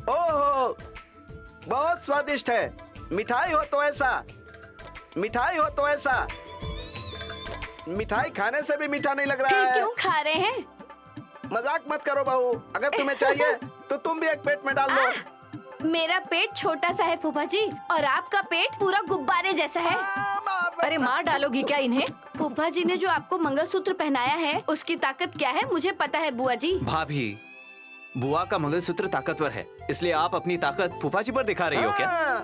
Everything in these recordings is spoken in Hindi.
ओहो, बहुत स्वादिष्ट है। मिठाई हो तो ऐसा, मिठाई हो तो ऐसा। मिठाई खाने से भी मीठा नहीं लग रहा फिर है। क्यों खा रहे हैं? मजाक मत करो बहू, अगर तुम्हें चाहिए तो तुम भी एक पेट में डाल लो। मेरा पेट छोटा सा है फूफा जी, और आपका पेट पूरा गुब्बारे जैसा है। अरे मार डालोगी क्या इन्हें? फूफा जी ने जो आपको मंगलसूत्र पहनाया है उसकी ताकत क्या है मुझे पता है बुआ जी। भाभी, बुआ का मंगलसूत्र ताकतवर है, इसलिए आप अपनी ताकत फूफा जी पर दिखा रही हो क्या?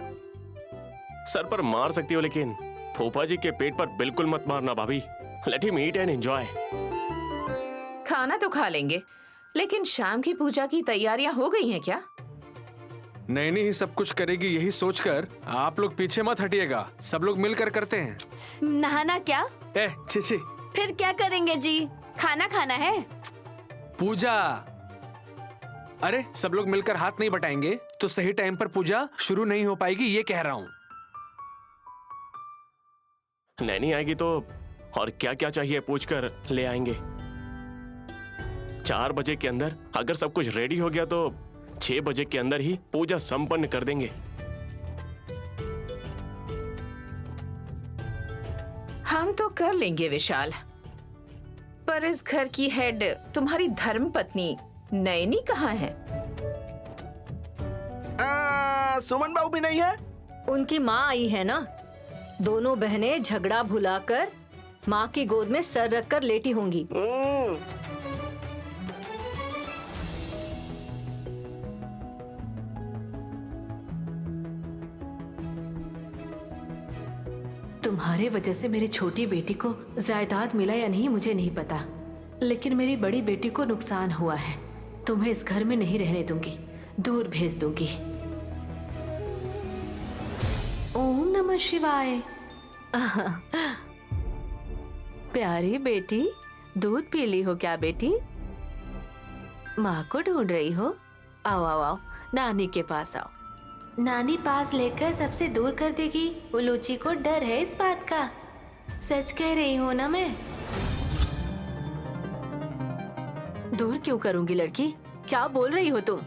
सर पर मार सकती हो, लेकिन फूफा जी के पेट पर बिल्कुल मत मारना भाभी। Let him eat and enjoy. खाना तो खा लेंगे, लेकिन शाम की पूजा की तैयारियां हो गई हैं क्या? नैनी ही सब कुछ करेगी यही सोचकर आप लोग पीछे मत हटिएगा, सब लोग मिलकर करते हैं। नहाना क्या? छी। फिर क्या करेंगे जी? खाना खाना है। पूजा। अरे सब लोग मिलकर हाथ नहीं बटाएंगे तो सही टाइम पर पूजा शुरू नहीं हो पाएगी, ये कह रहा हूँ। नैनी आएगी तो और क्या क्या चाहिए पूछकर ले आएंगे। 4 बजे के अंदर अगर सब कुछ रेडी हो गया तो 6 बजे के अंदर ही पूजा संपन्न कर देंगे। हम तो कर लेंगे विशाल, पर इस घर की हेड तुम्हारी धर्म पत्नी नैनी कहाँ है? सुमन बाबू भी नहीं है? उनकी माँ आई है ना। दोनों बहनें झगड़ा भुलाकर माँ की गोद में सर रखकर लेटी होंगी। तुम्हारे वजह से मेरी छोटी बेटी को जायदाद मिला या नहीं मुझे नहीं पता, लेकिन मेरी बड़ी बेटी को नुकसान हुआ है। तुम्हें इस घर में नहीं रहने दूंगी, दूर भेज दूंगी। ओम नमः शिवाय। प्यारी बेटी, दूध पी ली हो क्या बेटी? माँ को ढूंढ रही हो? आओ आओ आओ, नानी के पास आओ। नानी पास लेकर सबसे दूर कर देगी, उलूची को डर है इस बात का। सच कह रही हूँ ना मैं? दूर क्यों करूंगी लड़की? क्या बोल रही हो तुम?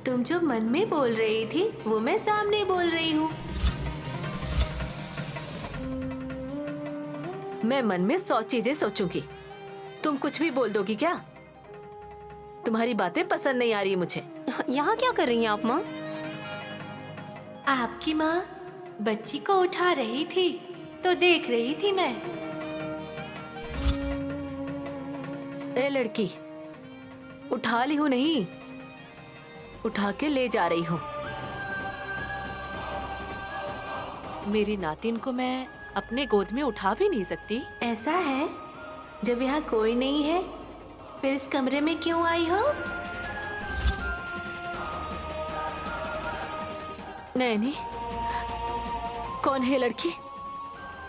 तुम जो मन में बोल रही थी वो मैं सामने बोल रही हूँ। मैं मन में 100 चीजें सोचूंगी, तुम कुछ भी बोल दोगी क्या? तुम्हारी बातें पसंद नहीं आ रही मुझे। यहाँ क्या कर रही हैं आप माँ? आपकी माँ बच्ची को उठा रही थी तो देख रही थी मैं। ए लड़की, उठा ली हूँ नहीं, उठा के ले जा रही हूँ। मेरी नातिन को मैं अपने गोद में उठा भी नहीं सकती। ऐसा है? जब यहाँ कोई नहीं है फिर इस कमरे में क्यों आई हो? नहीं, कौन है लड़की?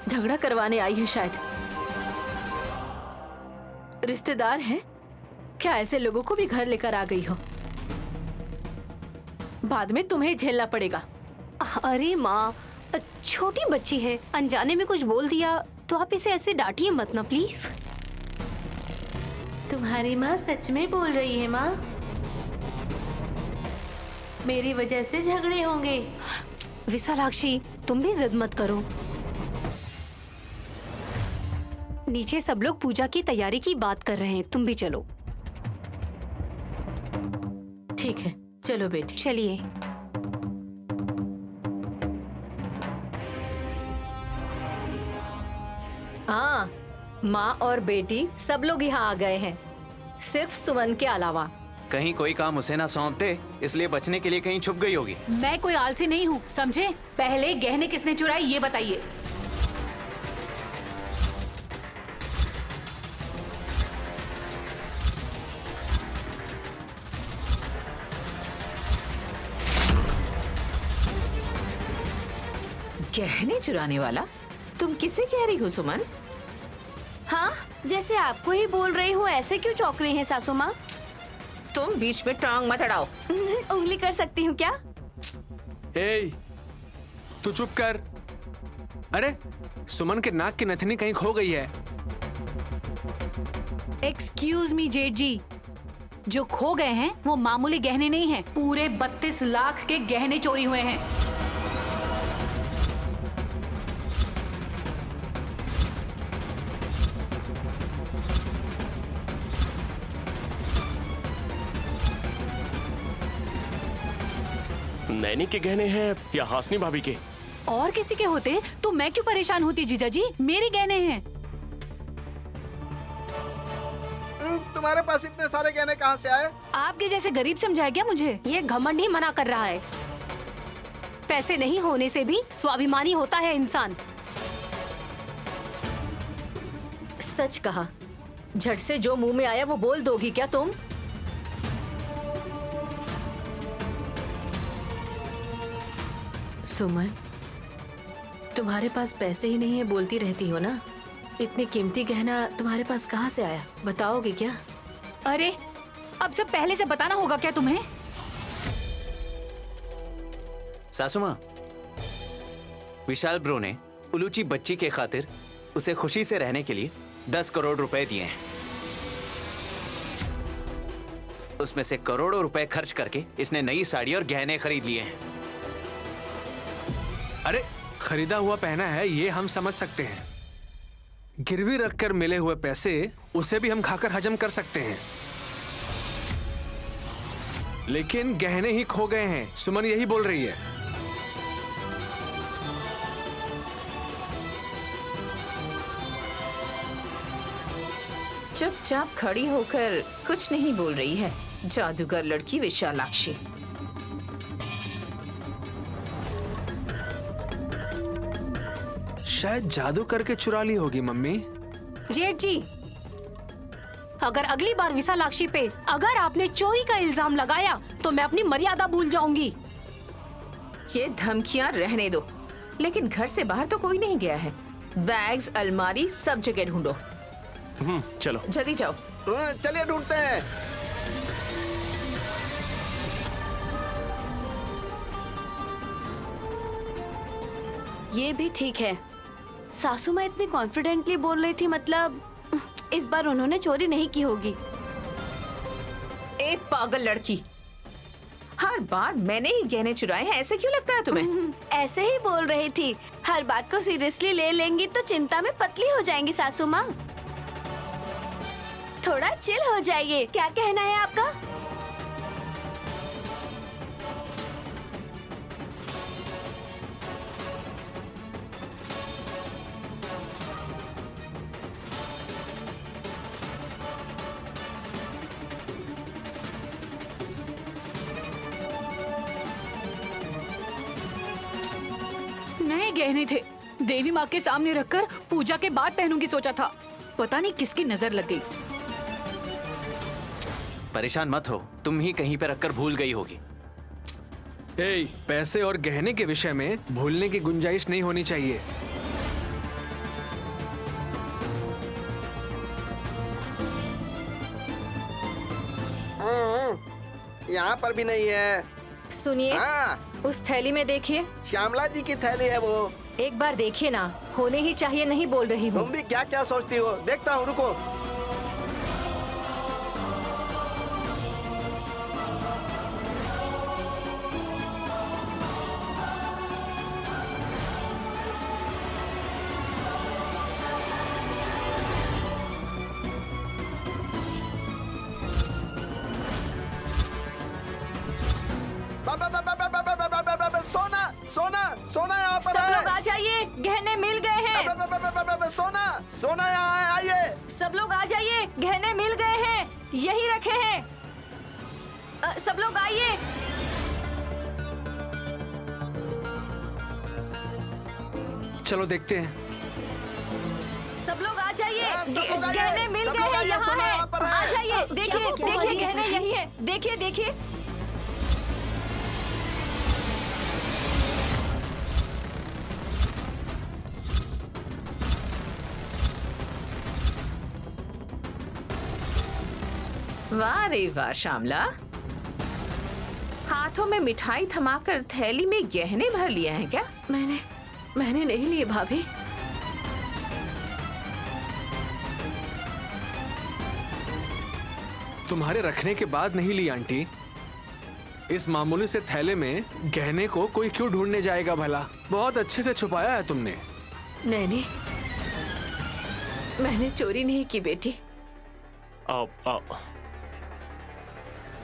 झगड़ा करवाने आई है शायद। रिश्तेदार है क्या? ऐसे लोगों को भी घर लेकर आ गई हो? बाद में तुम्हें झेलना पड़ेगा। अरे माँ, छोटी बच्ची है, अनजाने में कुछ बोल दिया तो आप इसे ऐसे डांटिए मत ना प्लीज। तुम्हारी माँ सच में बोल रही है माँ? मेरी वजह से झगड़े होंगे। विशालाक्षी, तुम भी जिद मत करो। नीचे सब लोग पूजा की तैयारी की बात कर रहे हैं, तुम भी चलो। ठीक है, चलो बेटी। चलिए। हाँ, माँ और बेटी सब लोग यहाँ आ गए हैं, सिर्फ सुमन के अलावा। कहीं कोई काम उसे ना सौंपते, इसलिए बचने के लिए कहीं छुप गई होगी। मैं कोई आलसी नहीं हूँ, समझे? पहले गहने किसने चुराए ये बताइए। गहने चुराने वाला? तुम किसे कह रही हो सुमन? हाँ, जैसे आपको ही बोल रही हूँ, ऐसे क्यों चौंक रही हैं सासू माँ? तुम बीच में टांग मत अड़ाओ। उंगली कर सकती हूँ क्या? ए, तू चुप कर। अरे सुमन के नाक की नथनी कहीं खो गई है। एक्सक्यूज मी जेठ जी, जो खो गए हैं वो मामूली गहने नहीं हैं, पूरे 32 लाख के गहने चोरी हुए हैं। नैनी के गहने हैं या हासनी भाभी के? और किसी के होते तो मैं क्यों परेशान होती जीजा जी, मेरे गहने हैं। तुम्हारे पास इतने सारे गहने कहाँ से आए? आपके जैसे गरीब समझाया क्या मुझे? ये घमंड ही मना कर रहा है। पैसे नहीं होने से भी स्वाभिमानी होता है इंसान। सच कहा, झट से जो मुंह में आया वो बोल दोगी क्या तुम? सुमन, तुम्हारे पास पैसे ही नहीं है बोलती रहती हो ना। इतनी कीमती गहना तुम्हारे पास कहाँ से आया, बताओगे क्या? अरे अब सब पहले से बताना होगा क्या तुम्हें? सासू माँ, विशाल ब्रो ने उलूची बच्ची के खातिर उसे खुशी से रहने के लिए 10 करोड़ रुपए दिए हैं। उसमें से करोड़ों रुपए खर्च करके इसने नई साड़ी और गहने खरीद लिए हैं। अरे खरीदा हुआ पहना है ये हम समझ सकते हैं, गिरवी रखकर मिले हुए पैसे उसे भी हम खाकर हजम कर सकते हैं, लेकिन गहने ही खो गए हैं। सुमन यही बोल रही है। चुपचाप खड़ी होकर कुछ नहीं बोल रही है जादूगर लड़की विशालाक्षी। शायद जादू करके चुरा ली होगी मम्मी। जेठ जी, अगर अगली बार विशालाक्षी पे अगर आपने चोरी का इल्जाम लगाया तो मैं अपनी मर्यादा भूल जाऊंगी। ये धमकियां रहने दो, लेकिन घर से बाहर तो कोई नहीं गया है। बैग्स, अलमारी सब जगह ढूंढो। चलो जल्दी जाओ। चलिए ढूंढते हैं। ये भी ठीक है। सासू माँ इतनी कॉन्फिडेंटली बोल रही थी, मतलब इस बार उन्होंने चोरी नहीं की होगी। ए पागल लड़की, हर बार मैंने ही गहने चुराए हैं, ऐसे क्यों लगता है तुम्हें? ऐसे ही बोल रही थी। हर बात को सीरियसली ले लेंगी तो चिंता में पतली हो जाएंगी सासू माँ। थोड़ा चिल हो जाइए। क्या कहना है आपका? नए गहने थे, देवी माँ के सामने रखकर पूजा के बाद पहनूंगी सोचा था, पता नहीं किसकी नजर लग गई। परेशान मत हो, तुम ही कहीं पे रखकर भूल गई होगी। पैसे और गहने के विषय में भूलने की गुंजाइश नहीं होनी चाहिए। यहाँ पर भी नहीं है। सुनिए, हाँ, उस थैली में देखिए। श्यामला जी की थैली है वो। एक बार देखिए ना, होने ही चाहिए, नहीं बोल रही हूँ। तुम भी क्या क्या सोचती हो, देखता हूँ, रुको। सोना सोना सोना यहाँ पर सब है। लोग आ जाइए, गहने मिल गए हैं। सोना सोना यहाँ है, आइए। सब लोग आ जाइए, गहने मिल गए हैं, यही रखे हैं। सब लोग आइए। चलो देखते हैं। सब लोग आ जाइए, हाँ, सब लोग आइए। गहने मिल सब गए लोग हैं, आइए, यहाँ सोना यहाँ पर है। है। आ जाइए, देखिए क्या देखिए, हुआ? गहने यही है, देखिए देखिए। वाह रे वाह श्यामला, हाथों में मिठाई थमाकर थैली में गहने भर लिए हैं क्या? मैंने नहीं लिए भाभी। तुम्हारे रखने के बाद नहीं ली आंटी। इस मामूली से थैले में गहने को कोई क्यों ढूंढने जाएगा भला? बहुत अच्छे से छुपाया है तुमने। नहीं, मैंने चोरी नहीं की बेटी।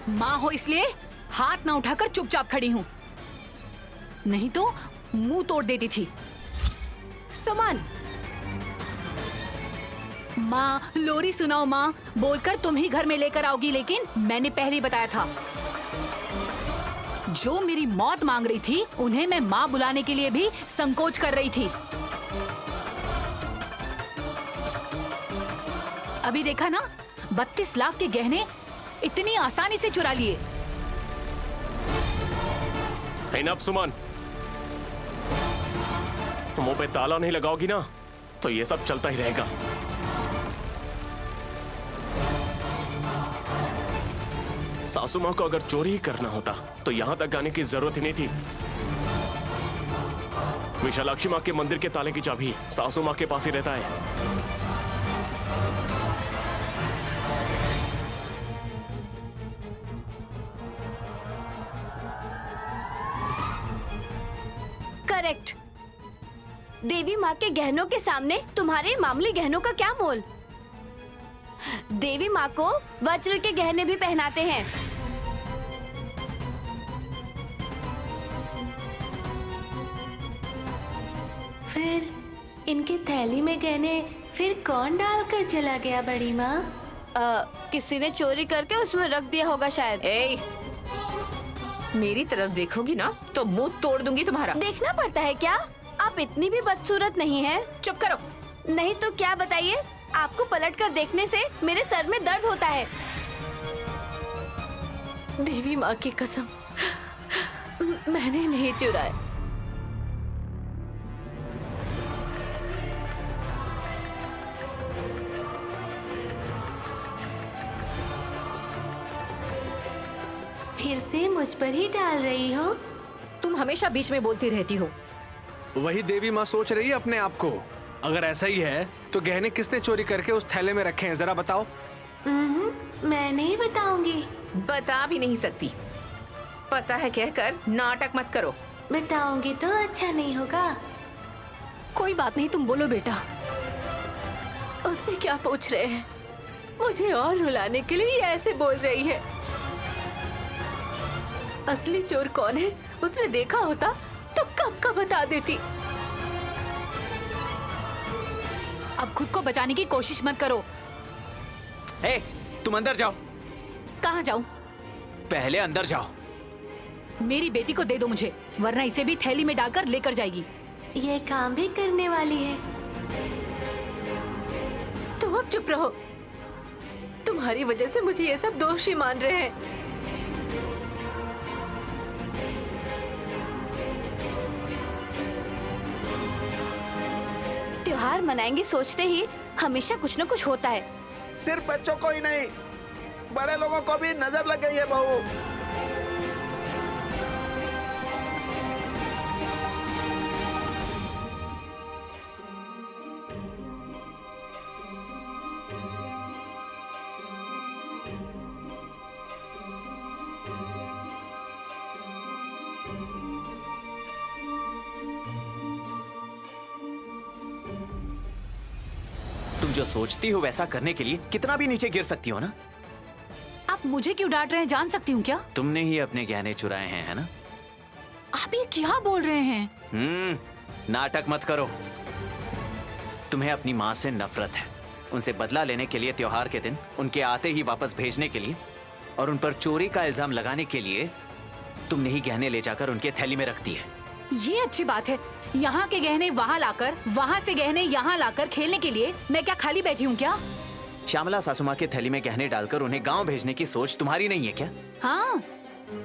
माँ हो इसलिए हाथ ना उठाकर चुपचाप खड़ी हूँ, नहीं तो मुंह तोड़ देती थी। सुमन, माँ लोरी सुनाओ माँ, बोलकर तुम ही घर में लेकर आओगी, लेकिन मैंने पहले ही बताया था जो मेरी मौत मांग रही थी उन्हें मैं माँ बुलाने के लिए भी संकोच कर रही थी। अभी देखा ना, 32 लाख के गहने इतनी आसानी से चुरा लिए। इनफ सुमन, मुंह पे ताला नहीं लगाओगी ना तो ये सब चलता ही रहेगा। सासू माँ को अगर चोरी ही करना होता तो यहां तक आने की जरूरत ही नहीं थी। विशालाक्षी माँ के मंदिर के ताले की चाबी सासू माँ के पास ही रहता है। करेक्ट। देवी माँ के गहनों के सामने तुम्हारे मामूली गहनों का क्या मोल? देवी माँ को वज्र के गहने भी पहनाते हैं। फिर इनकी थैली में गहने फिर कौन डाल कर चला गया बड़ी माँ? किसी ने चोरी करके उसमें रख दिया होगा शायद। ए, मेरी तरफ देखोगी ना तो मुंह तोड़ दूंगी तुम्हारा। देखना पड़ता है क्या? आप इतनी भी बदसूरत नहीं है। चुप करो। नहीं तो क्या बताइए, आपको पलटकर देखने से मेरे सर में दर्द होता है। देवी माँ की कसम, मैंने नहीं चुराया। फिर से मुझ पर ही डाल रही हो? तुम हमेशा बीच में बोलती रहती हो। वही देवी माँ सोच रही है अपने आप को। अगर ऐसा ही है तो गहने किसने चोरी करके उस थैले में रखे हैं, जरा बताओ। मैं नहीं बताऊंगी। बता भी नहीं सकती। पता है कहकर नाटक मत करो। बताऊंगी तो अच्छा नहीं होगा। कोई बात नहीं, तुम बोलो बेटा। उससे क्या पूछ रहे हैं? मुझे और रुलाने के लिए ये ऐसे बोल रही है। असली चोर कौन है उसने देखा होता तो कब का बता देती। अब खुद को बचाने की कोशिश मत करो। ए, तुम अंदर जाओ। कहाँ जाऊँ? पहले अंदर जाओ। मेरी बेटी को दे दो मुझे, वरना इसे भी थैली में डालकर लेकर जाएगी। ये काम भी करने वाली है। तुम अब चुप रहो। तुम्हारी वजह से मुझे ये सब दोषी मान रहे हैं। त्योहार मनाएंगे सोचते ही हमेशा कुछ न कुछ होता है। सिर्फ बच्चों को ही नहीं, बड़े लोगों को भी नजर लग गई है बहू। तुम जो सोचती हो वैसा करने के लिए कितना भी नीचे गिर सकती हो ना। आप मुझे क्यों डांट रहे हैं, जान सकती हूँ क्या? तुमने ही अपने गहने चुराए हैं, है ना? आप ये क्या बोल रहे हैं? नाटक मत करो। तुम्हें अपनी माँ से नफरत है। उनसे बदला लेने के लिए त्योहार के दिन उनके आते ही वापस भेजने के लिए और उन पर चोरी का इल्जाम लगाने के लिए तुमने ही गहने ले जाकर उनके थैली में रख दिए। ये अच्छी बात है। यहाँ के गहने वहाँ लाकर, वहाँ से गहने यहाँ लाकर खेलने के लिए मैं क्या खाली बैठी हूँ क्या? श्यामला सासू माँ के थैली में गहने डालकर उन्हें गांव भेजने की सोच तुम्हारी नहीं है क्या? हाँ,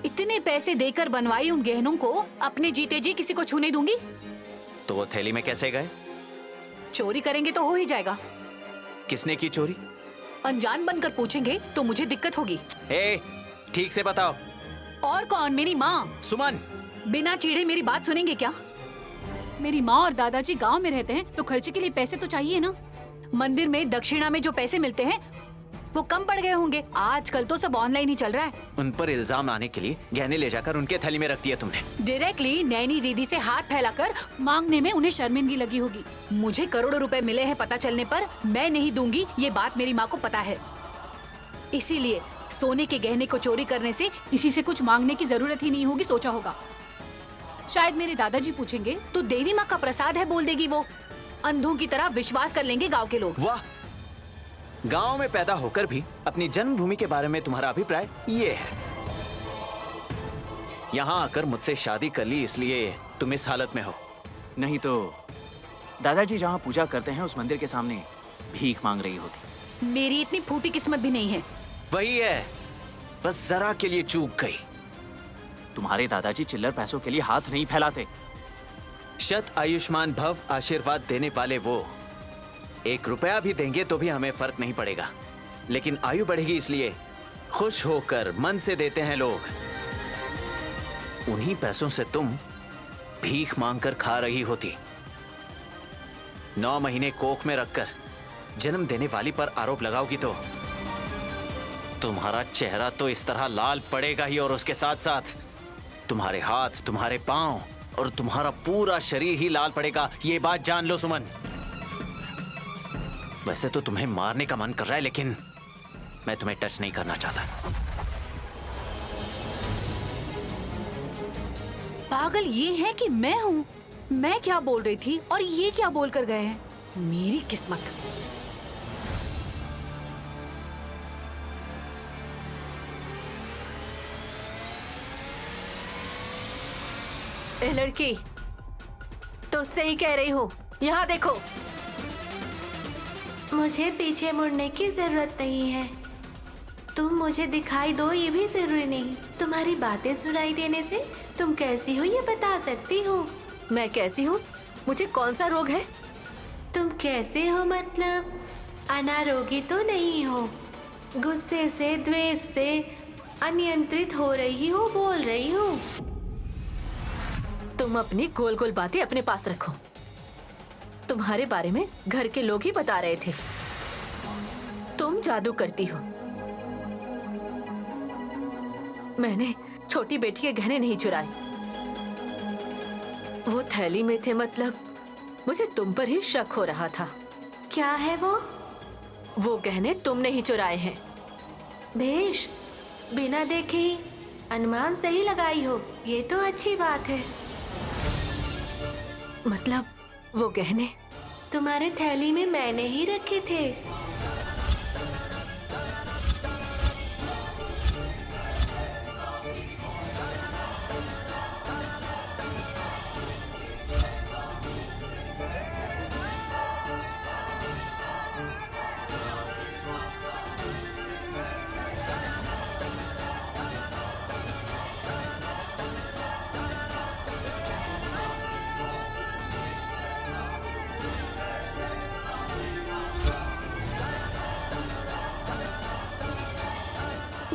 इतने पैसे देकर बनवाई उन गहनों को अपने जीते जी किसी को छूने दूंगी? तो वो थैली में कैसे गए? चोरी करेंगे तो हो ही जाएगा। किसने की चोरी? अनजान बनकर पूछेंगे तो मुझे दिक्कत होगी। ठीक से बताओ। और कौन? मेरी माँ। सुमन, बिना चीढ़े मेरी बात सुनेंगे क्या? मेरी माँ और दादाजी गांव में रहते हैं तो खर्चे के लिए पैसे तो चाहिए ना। मंदिर में दक्षिणा में जो पैसे मिलते हैं वो कम पड़ गए होंगे। आजकल तो सब ऑनलाइन ही चल रहा है। उन पर इल्जाम आने के लिए गहने ले जाकर उनके थैली में रख दिया तुमने। डायरेक्टली नैनी दीदी से हाथ फैलाकर मांगने में उन्हें शर्मिंदगी लगी होगी। मुझे करोड़ों रुपए मिले हैं पता चलने पर मैं नहीं दूंगी, ये बात मेरी माँ को पता है। इसीलिए सोने के गहने को चोरी करने से किसी से कुछ मांगने की जरूरत ही नहीं होगी, सोचा होगा। शायद मेरे दादाजी पूछेंगे तो देवी माँ का प्रसाद है बोल देगी वो। अंधों की तरह विश्वास कर लेंगे गांव के लोग। वाह, गांव में पैदा होकर भी अपनी जन्मभूमि के बारे में तुम्हारा अभिप्राय ये है। यहाँ आकर मुझसे शादी कर ली इसलिए तुम इस हालत में हो। नहीं तो दादाजी जहाँ पूजा करते हैं उस मंदिर के सामने भीख मांग रही होती। मेरी इतनी फूटी किस्मत भी नहीं है। वही है, बस जरा के लिए चूक गई। तुम्हारे दादाजी चिल्लर पैसों के लिए हाथ नहीं फैलाते। शत आयुष्मान भव आशीर्वाद देने वाले वो 1 रुपया भी देंगे तो भी हमें फर्क नहीं पड़ेगा, लेकिन आयु बढ़ेगी इसलिए खुश होकर मन से देते हैं लोग। उन्हीं पैसों से तुम भीख मांगकर खा रही होती। 9 महीने कोख में रखकर जन्म देने वाली पर आरोप लगाओगी तो तुम्हारा चेहरा तो इस तरह लाल पड़ेगा ही, और उसके साथ साथ तुम्हारे हाथ, तुम्हारे पांव और तुम्हारा पूरा शरीर ही लाल पड़ेगा। ये बात जान लो सुमन। वैसे तो तुम्हें मारने का मन कर रहा है, लेकिन मैं तुम्हें टच नहीं करना चाहता। पागल ये है कि मैं हूँ। मैं क्या बोल रही थी और ये क्या बोल कर गए हैं। मेरी किस्मत। ए लड़की, तो सही कह रही हो। यहाँ देखो, मुझे पीछे मुड़ने की जरूरत नहीं है। तुम मुझे दिखाई दो ये भी जरूरी नहीं। तुम्हारी बातें सुनाई देने से तुम कैसी हो ये बता सकती हो। मैं कैसी हूँ? मुझे कौन सा रोग है? तुम कैसे हो मतलब अनारोगी तो नहीं हो। गुस्से से, द्वेष से अनियंत्रित हो रही हो, बोल रही हो। तुम अपनी गोल गोल बातें अपने पास रखो। तुम्हारे बारे में घर के लोग ही बता रहे थे तुम जादू करती हो। मैंने छोटी बेटी के गहने नहीं चुराए, वो थैली में थे। मतलब मुझे तुम पर ही शक हो रहा था। क्या है वो? वो गहने तुमने ही चुराए हैं। बेश, बिना देखे ही अनुमान सही लगाई हो, ये तो अच्छी बात है। मतलब वो गहने तुम्हारे थैली में मैंने ही रखे थे।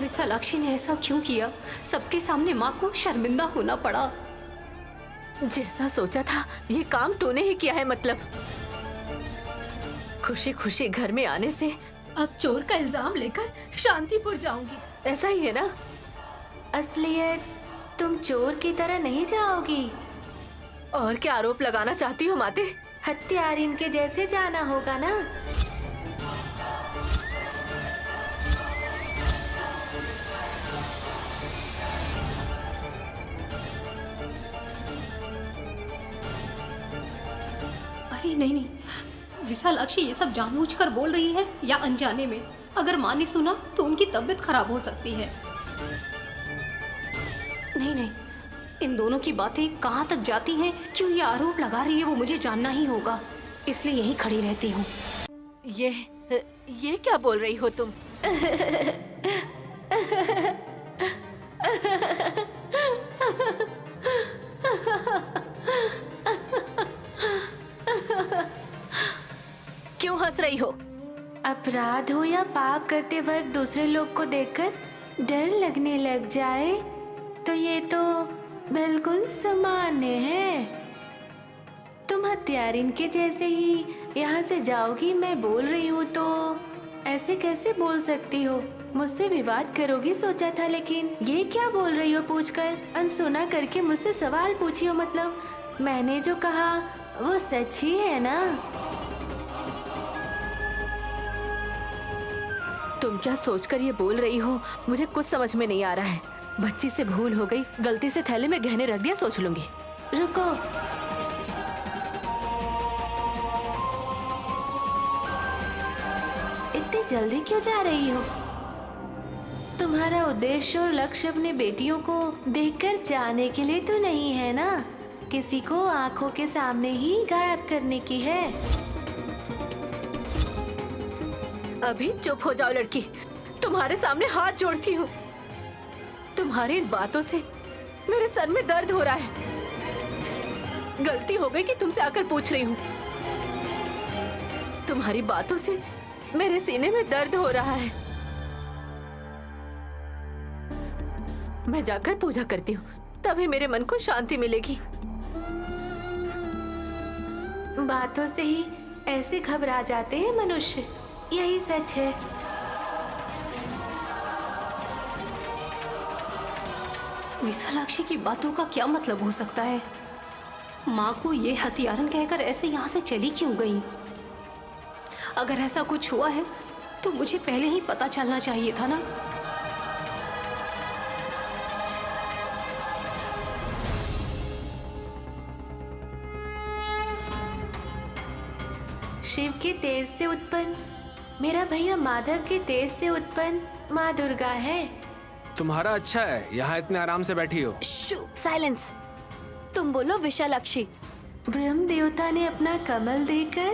विशालाक्षी ने ऐसा क्यों किया? सबके सामने माँ को शर्मिंदा होना पड़ा। जैसा सोचा था ये काम तूने ही किया है। मतलब खुशी खुशी घर में आने से अब चोर का इल्जाम लेकर शांतिपुर जाऊंगी। ऐसा ही है ना? असलियत तुम चोर की तरह नहीं जाओगी। और क्या आरोप लगाना चाहती हो माते? हत्यारिन के जैसे जाना होगा ना। अरे नहीं नहीं, विशालाक्षी ये सब जानबूझकर बोल रही है या अनजाने में। अगर माँ ने सुना तो उनकी तबीयत खराब हो सकती है। नहीं नहीं, इन दोनों की बातें कहाँ तक जाती हैं, क्यों ये आरोप लगा रही है, वो मुझे जानना ही होगा। इसलिए यहीं खड़ी रहती हूँ। ये क्या बोल रही हो तुम? क्यों हंस रही हो? अपराध हो या पाप करते वक्त दूसरे लोग को देखकर डर लगने लग जाए तो ये तो बिल्कुल सामान्य है। तुम हत्यारिन के जैसे ही यहाँ से जाओगी, मैं बोल रही हूँ तो ऐसे कैसे बोल सकती हो? मुझसे विवाद करोगी सोचा था, लेकिन ये क्या बोल रही हो पूछकर? अनसुना करके मुझसे सवाल पूछी हो, मतलब मैंने जो कहा वो सच ही है ना? तुम क्या सोचकर ये बोल रही हो? मुझे कुछ समझ में नहीं आ रहा है। बच्ची से भूल हो गई, गलती से थैले में गहने रख दिया, सोच लूंगी। रुको, इतनी जल्दी क्यों जा रही हो? तुम्हारा उद्देश्य और लक्ष्य अपने बेटियों को देखकर जाने के लिए तो नहीं है ना? किसी को आंखों के सामने ही गायब करने की है। अभी चुप हो जाओ लड़की, तुम्हारे सामने हाथ जोड़ती हूँ। तुम्हारी इन बातों से मेरे सर में दर्द हो रहा है। गलती हो गई कि तुमसे आकर पूछ रही हूँ। तुम्हारी बातों से मेरे सीने में दर्द हो रहा है। मैं जाकर पूजा करती हूँ, तभी मेरे मन को शांति मिलेगी। बातों से ही ऐसे घबरा जाते हैं मनुष्य, यही सच है। विशालाक्षी की बातों का क्या मतलब हो सकता है? माँ को ये हथियारन कहकर ऐसे यहाँ से चली क्यों गई? अगर ऐसा कुछ हुआ है तो मुझे पहले ही पता चलना चाहिए था ना। शिव के तेज से उत्पन्न, मेरा भैया माधव के तेज से उत्पन्न माँ दुर्गा है। तुम्हारा अच्छा है, यहाँ इतने आराम से बैठी हो। साइलेंस। तुम बोलो विशालाक्षी। ब्रह्म देवता ने अपना कमल देकर,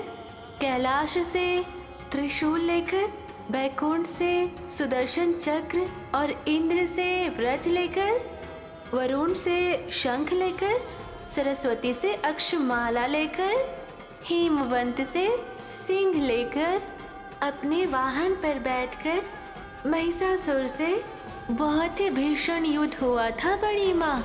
कैलाश से त्रिशूल लेकर, बैकुंठ से सुदर्शन चक्र और इंद्र से व्रज लेकर, वरुण से शंख लेकर, सरस्वती से अक्षमाला लेकर, हिमवंत से सिंह लेकर, अपने वाहन पर बैठकर महिषासुर से बहुत ही भीषण युद्ध हुआ था बड़ी माँ।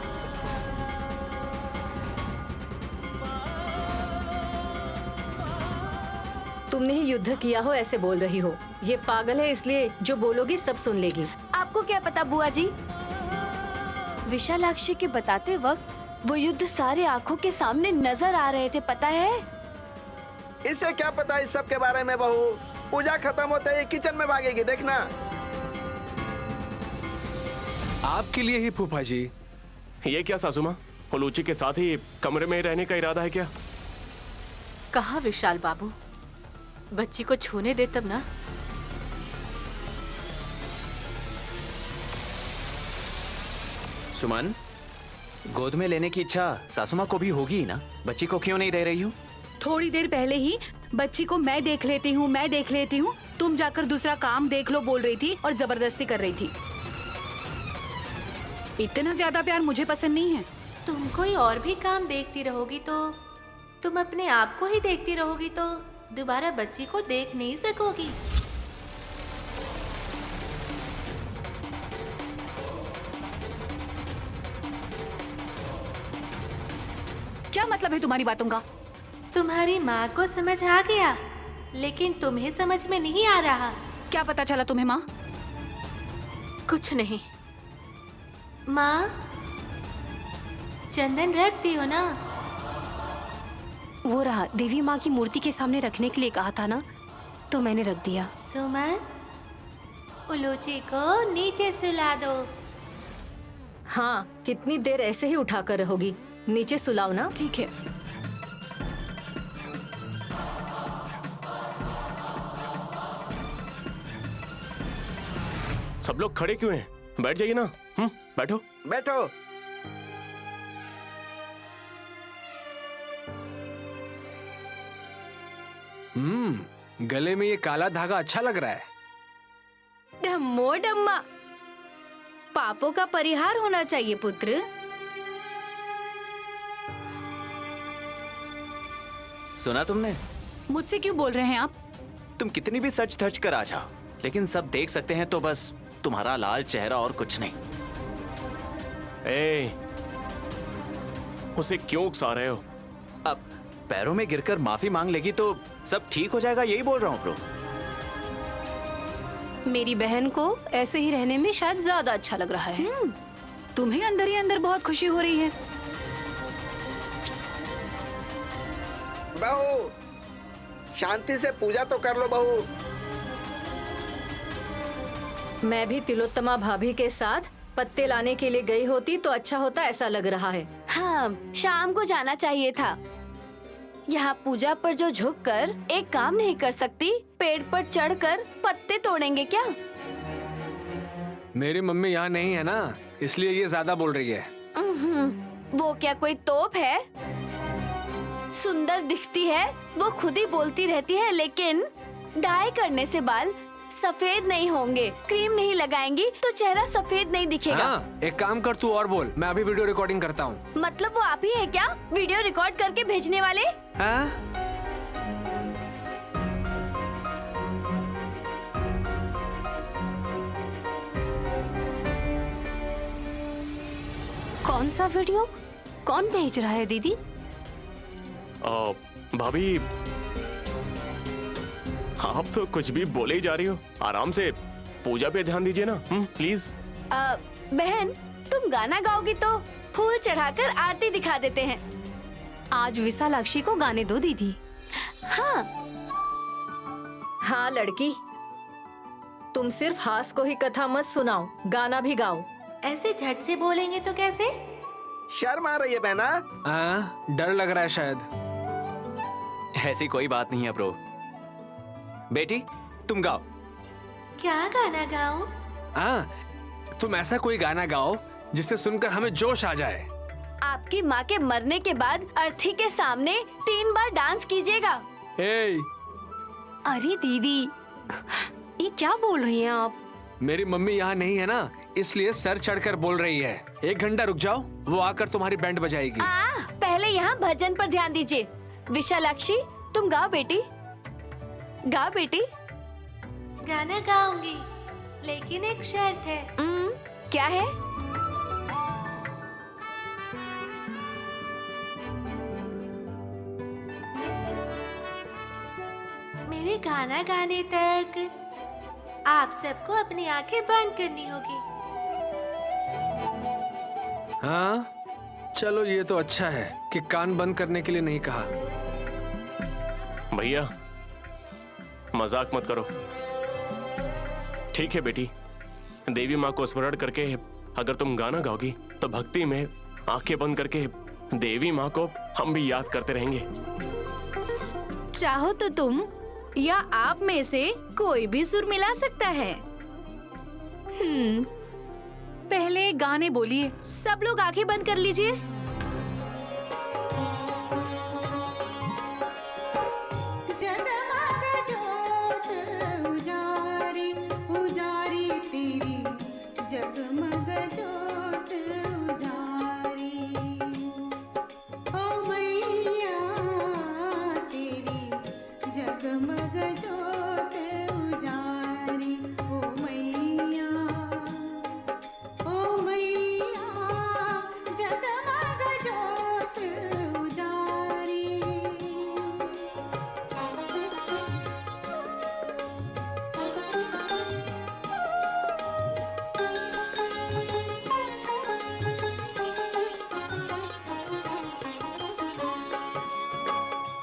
तुमने ही युद्ध किया हो ऐसे बोल रही हो। ये पागल है, इसलिए जो बोलोगी सब सुन लेगी। आपको क्या पता बुआ जी? विशालाक्षी के बताते वक्त वो युद्ध सारे आंखों के सामने नजर आ रहे थे, पता है? इसे क्या पता इस सब के बारे में बहू? पूजा खत्म होते ही किचन में भागेगी, देखना। आपके लिए ही फूफा जी। ये क्या सासू माँ, हुलूची के साथ ही कमरे में रहने का इरादा है क्या? कहा विशाल बाबू, बच्ची को छूने दे तब ना। सुमन, गोद में लेने की इच्छा सासू माँ को भी होगी ही ना? बच्ची को क्यों नहीं दे रही हो? थोड़ी देर पहले ही बच्ची को मैं देख लेती हूँ, मैं देख लेती हूँ, तुम जाकर दूसरा काम देख लो बोल रही थी और जबरदस्ती कर रही थी। इतना ज्यादा प्यार मुझे पसंद नहीं है। तुम कोई और भी काम देखती रहोगी तो, तुम अपने आप को ही देखती रहोगी तो दोबारा बच्ची को देख नहीं सकोगी। क्या मतलब है तुम्हारी बातों का? तुम्हारी माँ को समझ आ गया, लेकिन तुम्हें समझ में नहीं आ रहा। क्या पता चला तुम्हें माँ? कुछ नहीं। माँ, चंदन रख दी हो ना? वो रहा, देवी माँ की मूर्ति के सामने रखने के लिए कहा था ना, तो मैंने रख दिया। सुमन, उलूची को नीचे सुला दो। हाँ, कितनी देर ऐसे ही उठाकर रहोगी? नीचे सुलाओ ना। ठीक है। सब लोग खड़े क्यों हैं? बैठ जाइए ना। बैठो बैठो। गले में ये काला धागा अच्छा लग रहा है। डम्मो डम्मा, पापों का परिहार होना चाहिए पुत्र। सुना तुमने? मुझसे क्यों बोल रहे हैं आप? तुम कितनी भी सच धज कर आ जाओ, लेकिन सब देख सकते हैं तो बस तुम्हारा लाल चेहरा और कुछ नहीं। उसे क्यों उकसा रहे हो? अब पैरों में गिरकर माफी मांग लेगी तो सब ठीक हो जाएगा, यही बोल रहा हूँ ब्रो। मेरी बहन को ऐसे ही रहने में शायद ज्यादा अच्छा लग रहा है। तुम्हें अंदर ही अंदर बहुत खुशी हो रही है। बहू, शांति से पूजा तो कर लो बहू। मैं भी तिलोत्तमा भाभी के साथ पत्ते लाने के लिए गई होती तो अच्छा होता, ऐसा लग रहा है। हाँ, शाम को जाना चाहिए था। यहाँ पूजा पर जो झुक कर एक काम नहीं कर सकती, पेड़ पर चढ़कर पत्ते तोड़ेंगे क्या? मेरी मम्मी यहाँ नहीं है ना, इसलिए ये ज्यादा बोल रही है। वो क्या कोई तोप है? सुंदर दिखती है, वो खुद ही बोलती रहती है, लेकिन डाई करने से बाल सफेद नहीं होंगे, क्रीम नहीं लगाएंगी तो चेहरा सफेद नहीं दिखेगा। हाँ, एक काम कर तू और बोल, मैं अभी वीडियो रिकॉर्डिंग करता हूँ। मतलब वो आप ही है क्या वीडियो रिकॉर्ड करके भेजने वाले? हाँ? कौन सा वीडियो? कौन भेज रहा है दीदी? भाभी, आप तो कुछ भी बोले ही जा रही हो। आराम से पूजा पे ध्यान दीजिए ना, प्लीज। बहन, तुम गाना गाओगी तो फूल चढ़ाकर आरती दिखा देते हैं। आज विशालाक्षी को गाने दो दीदी। हाँ हाँ लड़की, तुम सिर्फ हास को ही कथा मत सुनाओ, गाना भी गाओ। ऐसे झट से बोलेंगे तो कैसे? शर्म आ रही है बहना। हाँ, डर लग रहा है शायद। ऐसी कोई बात नहीं है ब्रो। बेटी, तुम गाओ। क्या गाना गाऊं? हाँ, तुम ऐसा कोई गाना गाओ जिससे सुनकर हमें जोश आ जाए। आपकी माँ के मरने के बाद अर्थी के सामने 3 बार डांस कीजिएगा। हे, अरे दीदी, ये क्या बोल रही हैं आप? मेरी मम्मी यहाँ नहीं है ना, इसलिए सर चढ़कर बोल रही है। 1 घंटा रुक जाओ, वो आकर तुम्हारी बैंड बजाएगी। पहले यहाँ भजन पर ध्यान दीजिए। विशालाक्षी, तुम गाओ बेटी, गाओ बेटी। गाना गाऊंगी, लेकिन एक शर्त है। क्या है? मेरे गाना गाने तक आप सबको अपनी आंखें बंद करनी होगी। हाँ, चलो ये तो अच्छा है कि कान बंद करने के लिए नहीं कहा। भैया, मजाक मत करो। ठीक है बेटी, देवी माँ को स्मरण करके अगर तुम गाना गाओगी तो भक्ति में आंखें बंद करके देवी माँ को हम भी याद करते रहेंगे। चाहो तो तुम या आप में से कोई भी सुर मिला सकता है। पहले गाने बोलिए। सब लोग आंखें बंद कर लीजिए।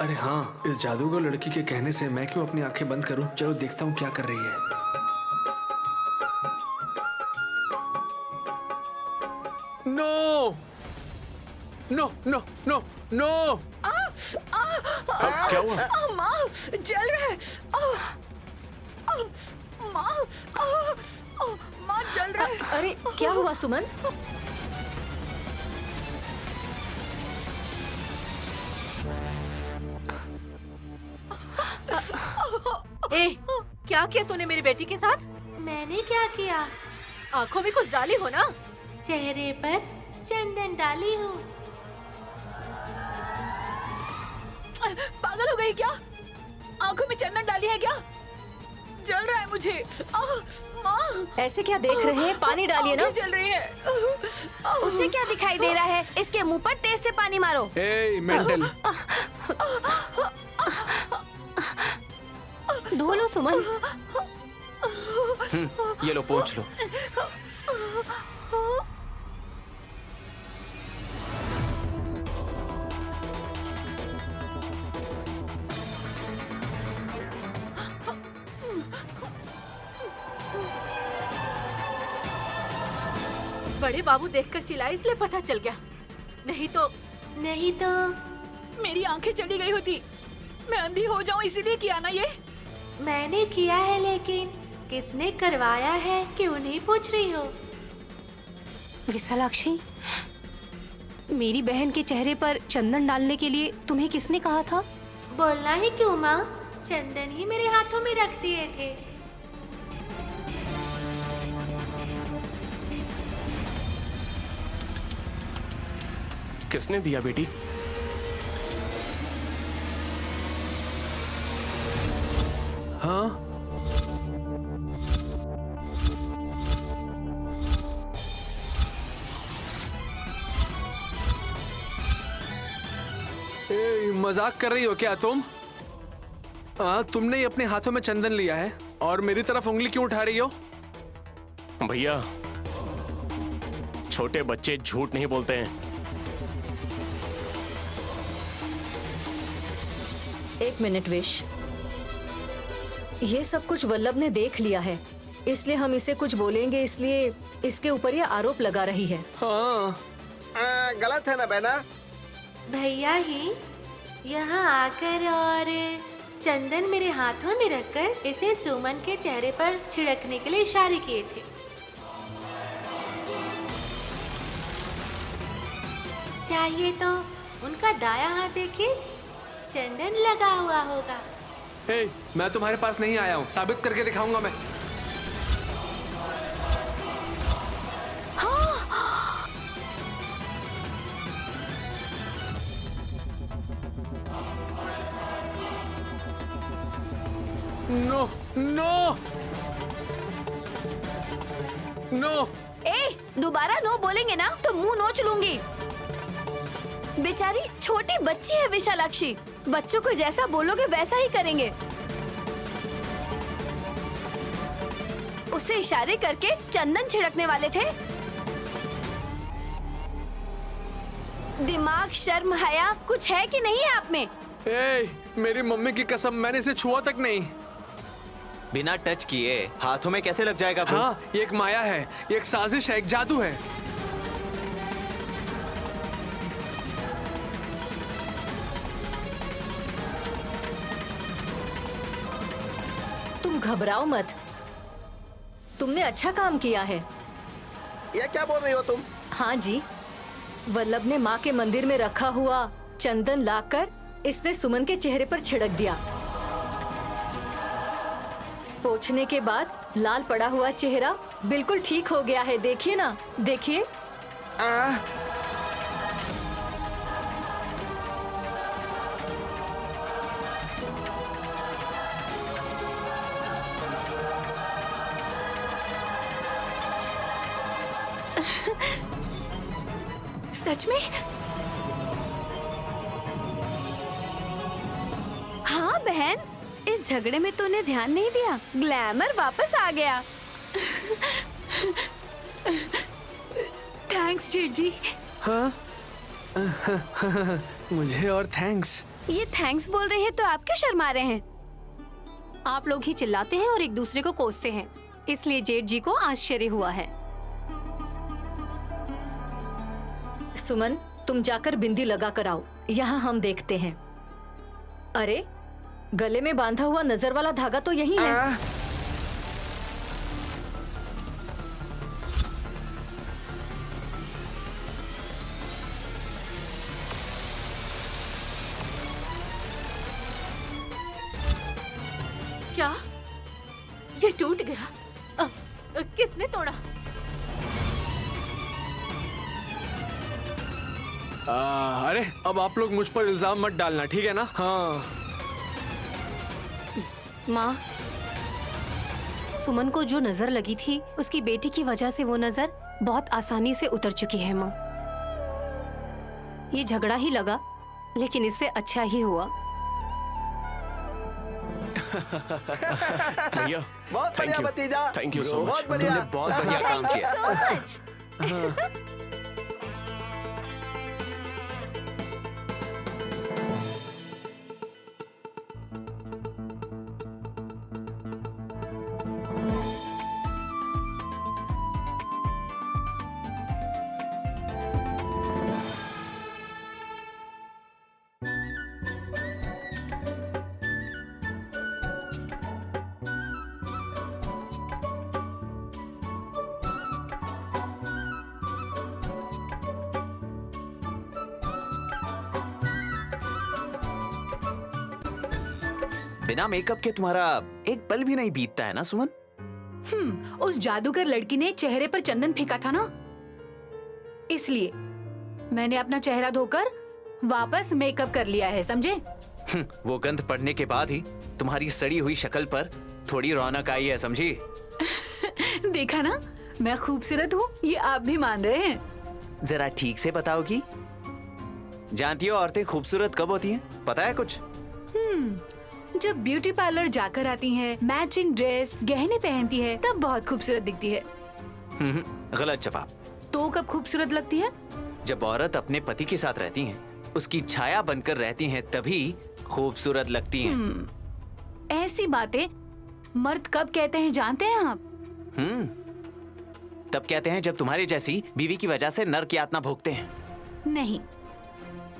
अरे हाँ, इस जादूगर लड़की के कहने से मैं क्यों अपनी आंखें बंद करूं? चलो देखता हूँ क्या कर रही है। No no no no no. क्या हुआ? माँ, जल रहा है। माँ जल रहा है। अरे क्या हुआ सुमन? ए, क्या किया तूने मेरी बेटी के साथ? मैंने क्या किया? आंखों में कुछ डाली हो ना? चेहरे पर चंदन डाली हूँ। पागल हो गई क्या? आंखों में चंदन डाली है क्या? जल रहा है मुझे। माँ, ऐसे क्या देख रहे हैं? पानी डालिए ना। जल रही है। उसे क्या दिखाई दे रहा है? इसके मुंह पर तेज से पानी मारो। ए, मेंटल। धो लो सुमन। ये लो पोंछ लो। बड़े बाबू देखकर चिल्लाए इसलिए पता चल गया, नहीं तो मेरी आंखें चली गई होती। मैं अंधी हो जाऊं इसीलिए किया ना ये। मैंने किया है, लेकिन किसने करवाया है क्यों नहीं पूछ रही हो? विशालाक्षी, मेरी बहन के चेहरे पर चंदन डालने के लिए तुम्हें किसने कहा था? बोलना ही क्यों माँ, चंदन ही मेरे हाथों में रख दिए थे। किसने दिया बेटी? हाँ? मजाक कर रही हो क्या तुम? तुमने ही अपने हाथों में चंदन लिया है और मेरी तरफ उंगली क्यों उठा रही हो? भैया, छोटे बच्चे झूठ नहीं बोलते हैं। एक मिनट विश, ये सब कुछ वल्लभ ने देख लिया है, इसलिए हम इसे कुछ बोलेंगे, इसलिए इसके ऊपर ये आरोप लगा रही है। हाँ, गलत है ना बहना? भैया ही यहाँ आकर और चंदन मेरे हाथों में रखकर इसे सुमन के चेहरे पर छिड़कने के लिए इशारे किए थे। चाहिए तो उनका दायां हाथ देखिए, चंदन लगा हुआ होगा। हे, मैं तुम्हारे पास नहीं आया हूँ, साबित करके दिखाऊंगा मैं। No no no. ए, दोबारा नो बोलेंगे ना तो मुंह नोच लूंगी। बेचारी छोटी बच्ची है विशालाक्षी, बच्चों को जैसा बोलोगे वैसा ही करेंगे। उसे इशारे करके चंदन छिड़कने वाले थे। दिमाग, शर्म, हया कुछ है कि नहीं है आप में? ए, मेरी मम्मी की कसम, मैंने इसे छुआ तक नहीं। बिना टच किए हाथों में कैसे लग जाएगा? हाँ, ये एक माया है, ये एक साजिश है, एक जादू है। तुम घबराओ मत, तुमने अच्छा काम किया है। ये क्या बोल रही हो तुम? हाँ जी, वल्लभ ने माँ के मंदिर में रखा हुआ चंदन लाकर इसने सुमन के चेहरे पर छिड़क दिया। पोंछने के बाद लाल पड़ा हुआ चेहरा बिल्कुल ठीक हो गया है, देखिए ना, देखिए। सच में? हाँ बहन, इस झगड़े में तूने ध्यान नहीं दिया, ग्लैमर वापस आ गया। थैंक्स जेठ जी। हाँ? मुझे और थैंक्स। ये थैंक्स बोल रहे हैं तो आप क्यों शर्मा रहे हैं? आप लोग ही चिल्लाते हैं और एक दूसरे को कोसते हैं, इसलिए जेठ जी को आश्चर्य हुआ है। सुमन, तुम जाकर बिंदी लगा कर आओ, यहाँ हम देखते हैं। अरे, गले में बांधा हुआ नजर वाला धागा तो यही है। क्या ये टूट गया? किसने तोड़ा? अरे, अब आप लोग मुझ पर इल्जाम मत डालना, ठीक है ना? हाँ। माँ, सुमन को जो नजर लगी थी उसकी बेटी की वजह से वो नजर बहुत आसानी से उतर चुकी है माँ। ये झगड़ा ही लगा, लेकिन इससे अच्छा ही हुआ। भैया बहुत बढ़िया भतीजा। थैंक यू सो बहुत मच। बढ़िया। तुमने बहुत बढ़िया काम थैंक यू किया। So much. बिना मेकअप के तुम्हारा एक पल भी नहीं बीतता है ना सुमन? उस जादूगर लड़की ने चेहरे पर चंदन फेंका था ना, इसलिए मैंने अपना चेहरा धोकर वापस मेकअप कर लिया है, समझे? वो गंध पड़ने के बाद ही तुम्हारी सड़ी हुई शक्ल पर थोड़ी रौनक आई है, समझी? देखा ना, मैं खूबसूरत हूँ, ये आप भी मान रहे हैं। जरा ठीक से बताओगी? जानती हो औरतें खूबसूरत कब होती हैं? पता है कुछ? जब ब्यूटी पार्लर जाकर आती हैं, मैचिंग ड्रेस, गहने पहनती है, तब बहुत खूबसूरत दिखती है। गलत जवाब। तो कब खूबसूरत लगती है? जब औरत अपने पति के साथ रहती हैं, उसकी छाया बनकर रहती हैं, तभी खूबसूरत लगती हैं। ऐसी बातें मर्द कब कहते हैं जानते हैं आप? तब कहते हैं जब तुम्हारे जैसी बीवी की वजह से नर्क यातना भोगते हैं। नहीं,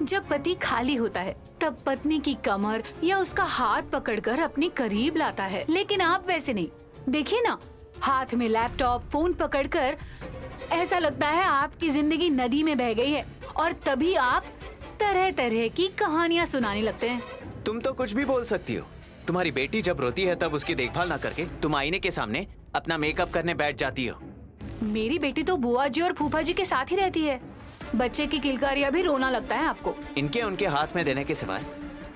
जब पति खाली होता है तब पत्नी की कमर या उसका हाथ पकड़कर अपने करीब लाता है, लेकिन आप वैसे नहीं। देखिए ना, हाथ में लैपटॉप, फोन पकड़कर ऐसा लगता है आपकी जिंदगी नदी में बह गई है, और तभी आप तरह तरह की कहानियां सुनाने लगते हैं। तुम तो कुछ भी बोल सकती हो। तुम्हारी बेटी जब रोती है तब उसकी देखभाल ना करके तुम आईने के सामने अपना मेकअप करने बैठ जाती हो। मेरी बेटी तो बुआ जी और फूफा जी के साथ ही रहती है। बच्चे की किलकारियां भी रोना लगता है आपको। इनके उनके हाथ में देने के सिवाय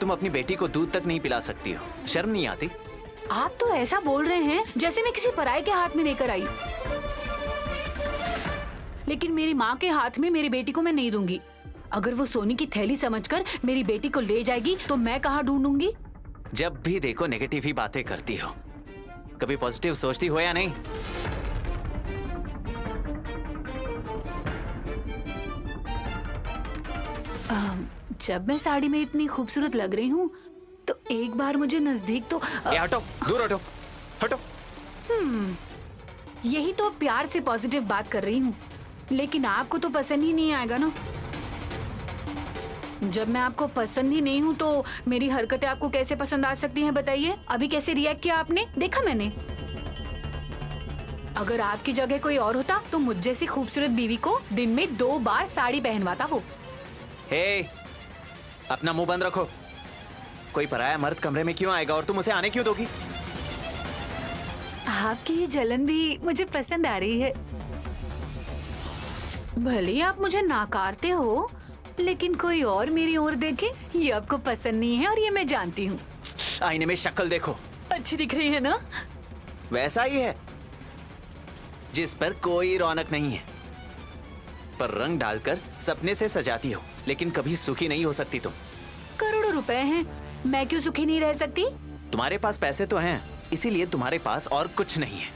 तुम अपनी बेटी को दूध तक नहीं पिला सकती हो। शर्म नहीं आती? आप तो ऐसा बोल रहे हैं जैसे मैं किसी पराये के हाथ में लेकर आई। लेकिन मेरी माँ के हाथ में मेरी बेटी को मैं नहीं दूंगी। अगर वो सोने की थैली समझकर मेरी बेटी को ले जाएगी तो मैं कहाँ ढूंढूंगी? जब भी देखो नेगेटिव ही बातें करती हो, कभी पॉजिटिव सोचती हो या नहीं? जब मैं साड़ी में इतनी खूबसूरत लग रही हूँ तो एक बार मुझे नजदीक तो हटो, दूर हटो, हटो। यही तो प्यार से पॉजिटिव बात कर रही हूँ, लेकिन आपको तो पसंद ही नहीं आएगा ना। जब मैं आपको पसंद ही नहीं हूँ तो मेरी हरकतें आपको कैसे पसंद आ सकती हैं बताइए? अभी कैसे रिएक्ट किया आपने, देखा मैंने? अगर आपकी जगह कोई और होता तो मुझ जैसी खूबसूरत बीवी को दिन में 2 बार साड़ी पहनवाता वो। हे, अपना मुंह बंद रखो। कोई पराया मर्द कमरे में क्यों आएगा और तुम उसे आने क्यों दोगी? आपकी ये जलन भी मुझे पसंद आ रही है। भले ही आप मुझे नाकारते हो, लेकिन कोई और मेरी ओर देखे ये आपको पसंद नहीं है, और ये मैं जानती हूँ। आईने में शक्ल देखो। अच्छी दिख रही है ना? वैसा ही है जिस पर कोई रौनक नहीं है, पर रंग डालकर सपने से सजाती हो, लेकिन कभी सुखी नहीं हो सकती तुम। करोड़ों रुपए हैं, मैं क्यों सुखी नहीं रह सकती? तुम्हारे पास पैसे तो हैं, इसीलिए तुम्हारे पास और कुछ नहीं है।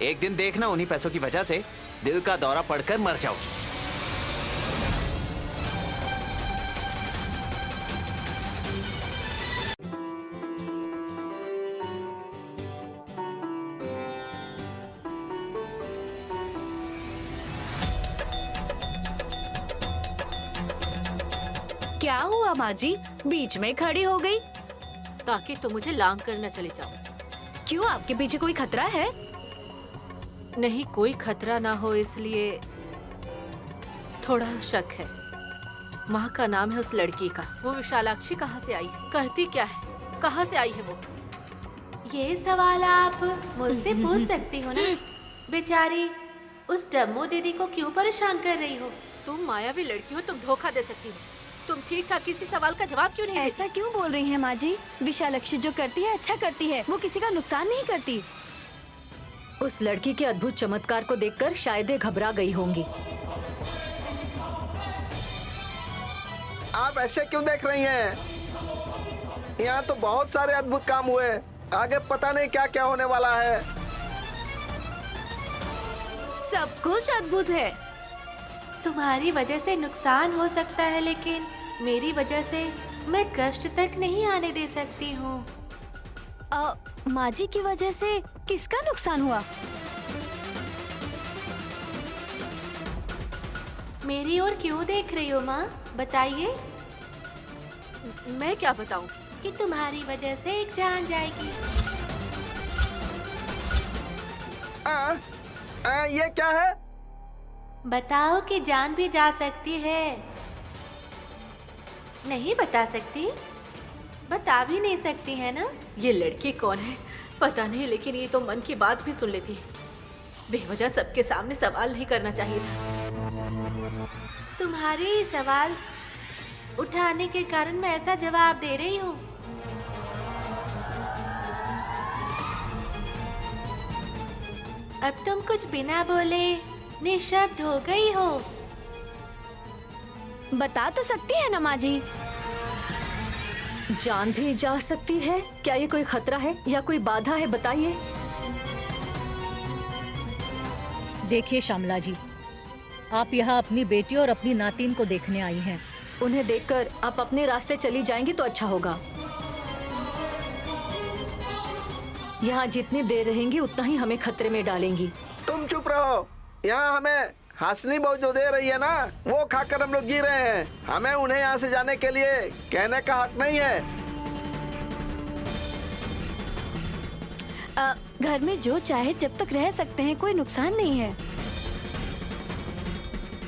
एक दिन देखना उन्हीं पैसों की वजह से दिल का दौरा पड़कर मर जाओगी। क्या हुआ माँ जी, बीच में खड़ी हो गई? ताकि तुम मुझे लांग कर न चले जाओ। क्यों, आपके पीछे कोई खतरा है? नहीं, कोई खतरा ना हो इसलिए थोड़ा शक है। माँ का नाम है उस लड़की का। वो विशालाक्षी कहाँ से आई है, करती क्या है, कहाँ से आई है वो? ये सवाल आप मुझसे पूछ सकती हो ना। बेचारी उस डम्मू दीदी को क्यों परेशान कर रही हो? तुम मायावी लड़की हो, तुम धोखा दे सकती हो। तुम ठीक ठाक किसी सवाल का जवाब क्यों नहीं देती? ऐसा क्यों बोल रही हैं माँ जी? विशालाक्षी जो करती है अच्छा करती है, वो किसी का नुकसान नहीं करती। उस लड़की के अद्भुत चमत्कार को देखकर शायद ये घबरा गई होंगी। आप ऐसे क्यों देख रही हैं? यहाँ तो बहुत सारे अद्भुत काम हुए। आगे पता नहीं क्या क्या होने वाला है। सब कुछ अद्भुत है। तुम्हारी वजह से नुकसान हो सकता है, लेकिन मेरी वजह से मैं कष्ट तक नहीं आने दे सकती हूँ। माँ जी की वजह से किसका नुकसान हुआ? मेरी ओर क्यों देख रही हो माँ? बताइए। मैं क्या बताऊं? कि तुम्हारी वजह से एक जान जाएगी। ये क्या है? बताओ कि जान भी जा सकती है। नहीं बता सकती? बता भी नहीं सकती है ना? ये लड़की कौन है पता नहीं, लेकिन ये तो मन की बात भी सुन लेती है। बेवजह सबके सामने सवाल नहीं करना चाहिए था। तुम्हारे सवाल उठाने के कारण मैं ऐसा जवाब दे रही हूँ। अब तुम कुछ बिना बोले निशब्द हो गई हो। बता तो सकती है ना माँ जी। जान भी जा सकती है? क्या ये कोई खतरा है या कोई बाधा है? बताइए। देखिए श्यामला जी, आप यहाँ अपनी बेटी और अपनी नातिन को देखने आई हैं। उन्हें देखकर आप अपने रास्ते चली जाएंगी तो अच्छा होगा। यहाँ जितनी देर रहेंगी उतना ही हमें खतरे में डालेंगी। तुम चुप रहो। यहाँ हमें हाशनी बहू जो दे रही है ना, वो खाकर हम लोग जी रहे हैं। हमें उन्हें यहाँ से जाने के लिए कहने का हक नहीं है। घर में जो चाहे जब तक रह सकते हैं, कोई नुकसान नहीं है।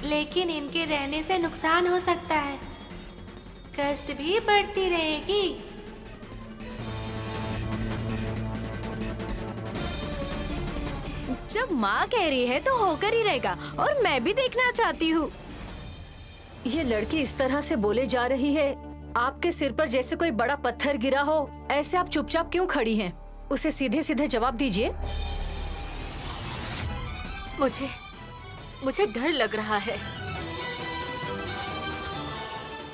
लेकिन इनके रहने से नुकसान हो सकता है। कष्ट भी बढ़ती रहेगी। जब माँ कह रही है तो होकर ही रहेगा, और मैं भी देखना चाहती हूँ। ये लड़की इस तरह से बोले जा रही है, आपके सिर पर जैसे कोई बड़ा पत्थर गिरा हो। ऐसे आप चुपचाप क्यों खड़ी हैं? उसे सीधे सीधे जवाब दीजिए। मुझे डर लग रहा है।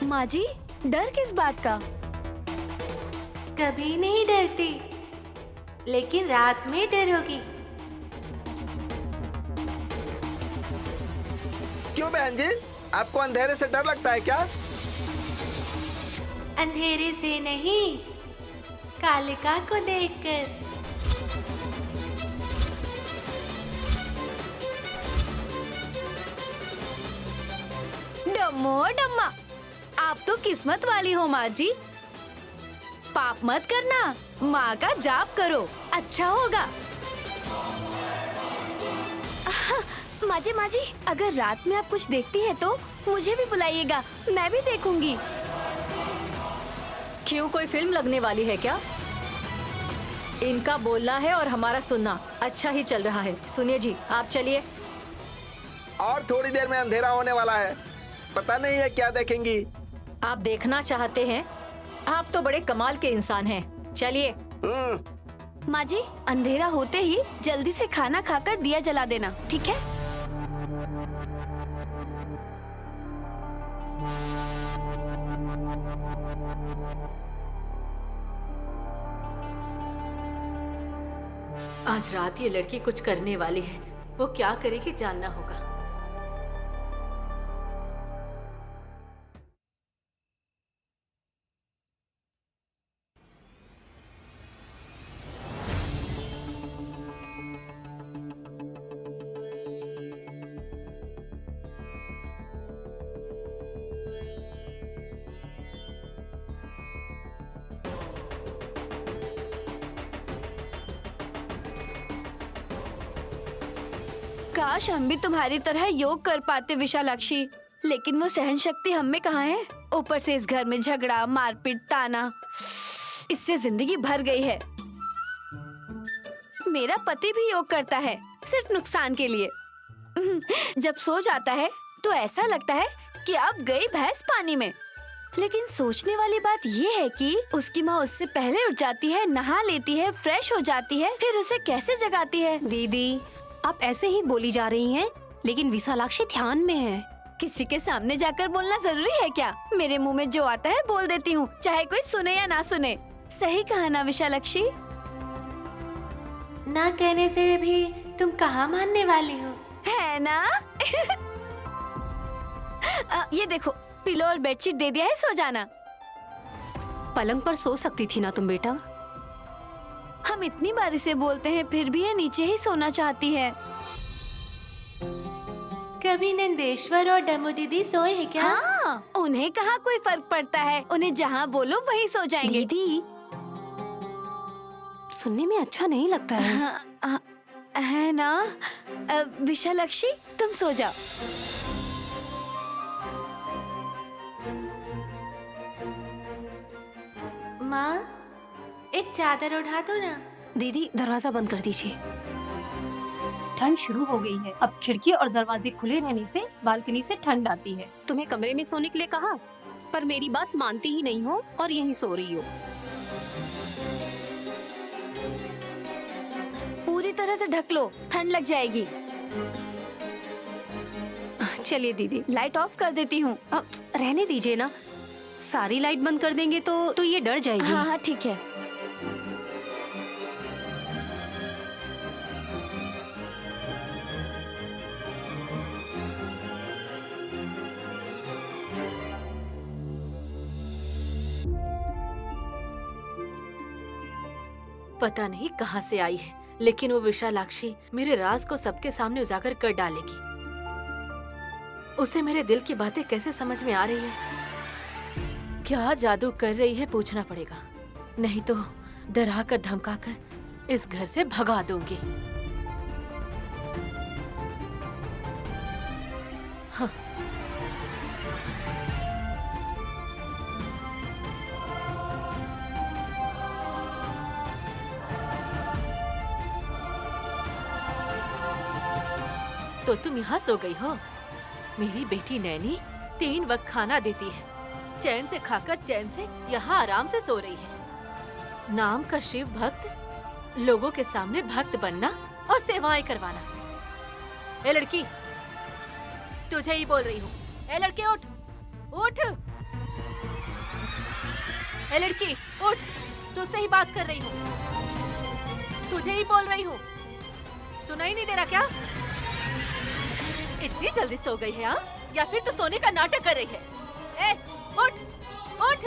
माँ जी, डर किस बात का? कभी नहीं डरती, लेकिन रात में डरोगी। क्यों बहन जी, आपको अंधेरे से डर लगता है क्या? अंधेरे से नहीं, कालिका को देखकर। डम्मो डम्मा, आप तो किस्मत वाली हो माँ जी। पाप मत करना, माँ का जाप करो, अच्छा होगा। माँ जी, अगर रात में आप कुछ देखती है तो मुझे भी बुलाइएगा, मैं भी देखूंगी। क्यों, कोई फिल्म लगने वाली है क्या? इनका बोलना है और हमारा सुनना। अच्छा ही चल रहा है। सुनिए जी, आप चलिए। और थोड़ी देर में अंधेरा होने वाला है, पता नहीं है क्या देखेंगी। आप देखना चाहते हैं? आप तो बड़े कमाल के इंसान हैं। चलिए। माँ जी, अंधेरा होते ही जल्दी से खाना खाकर दिया जला देना, ठीक है? आज रात ये लड़की कुछ करने वाली है। वो क्या करेगी जानना होगा। काश हम भी तुम्हारी तरह योग कर पाते विशालाक्षी, लेकिन वो सहन शक्ति हम में कहाँ है। ऊपर से इस घर में झगड़ा, मारपीट, ताना, इससे जिंदगी भर गई है। मेरा पति भी योग करता है, सिर्फ नुकसान के लिए। जब सो जाता है तो ऐसा लगता है कि अब गई भैंस पानी में। लेकिन सोचने वाली बात ये है कि उसकी माँ उससे पहले उठ जाती है, नहा लेती है, फ्रेश हो जाती है, फिर उसे कैसे जगाती है। दीदी, आप ऐसे ही बोली जा रही हैं, लेकिन विशालाक्षी ध्यान में है। किसी के सामने जाकर बोलना जरूरी है क्या? मेरे मुंह में जो आता है बोल देती हूँ, चाहे कोई सुने या ना सुने। सही कहा ना विशालाक्षी? ना कहने से भी तुम कहाँ मानने वाली हो? है ना? ये देखो, पिलो और बेडशीट दे दिया है, सो जाना। पलंग पर सो सकती थी ना तुम बेटा? हम इतनी बार इसे बोलते हैं फिर भी ये नीचे ही सोना चाहती है। कभी नंदेश्वर और डमू दीदी सोए हैं क्या? हाँ, उन्हें कहाँ कोई फर्क पड़ता है, उन्हें जहाँ बोलो वहीं सो जाएंगे। दीदी, सुनने में अच्छा नहीं लगता है। है ना? विशालाक्षी, तुम सो जाओ। माँ, एक चादर उठा दो ना। दीदी, दरवाजा बंद कर दीजिए। ठंड शुरू हो गई है। अब खिड़की और दरवाजे खुले रहने से बालकनी से ठंड आती है। तुम्हें कमरे में सोने के लिए कहा, पर मेरी बात मानती ही नहीं हो और यहीं सो रही हो। पूरी तरह से ढक लो, ठंड लग जाएगी। चलिए दीदी, लाइट ऑफ कर देती हूँ। रहने दीजिए ना, सारी लाइट बंद कर देंगे तो ये डर जाएगी। हाँ हाँ ठीक है। पता नहीं कहाँ से आई है, लेकिन वो विशालाक्षी मेरे राज को सबके सामने उजागर कर डालेगी। उसे मेरे दिल की बातें कैसे समझ में आ रही है, क्या जादू कर रही है पूछना पड़ेगा, नहीं तो डरा कर धमका कर इस घर से भगा दूंगी। हाँ। तो तुम यहाँ सो गई हो? मेरी बेटी नैनी 3 वक्त खाना देती है, चैन से खाकर चैन से यहाँ आराम से सो रही है। नाम का शिव भक्त, लोगों के सामने भक्त बनना और सेवाएं करवाना। ए लड़की, तुझे ही बोल रही हूँ। ए लड़की उठ, उठ। ए लड़की उठ, तुझसे ही बात कर रही हूँ, तुझे ही बोल रही हूँ। सुनाई नहीं दे रहा क्या? इतनी जल्दी सो गई है हाँ? या फिर तो सोने का नाटक कर रही है? ए, उठ, उठ।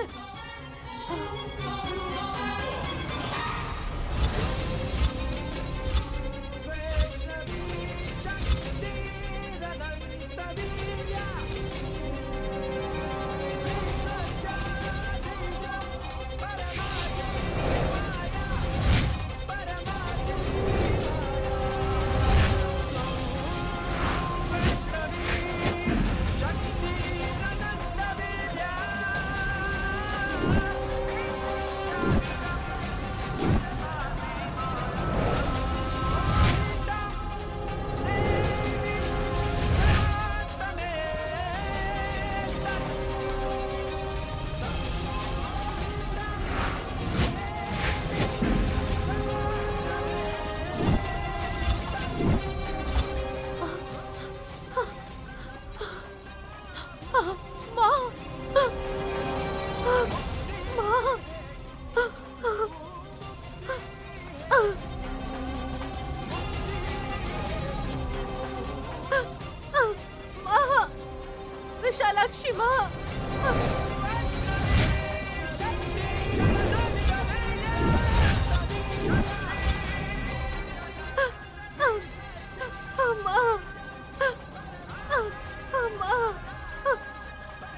विशालाक्षी माँ,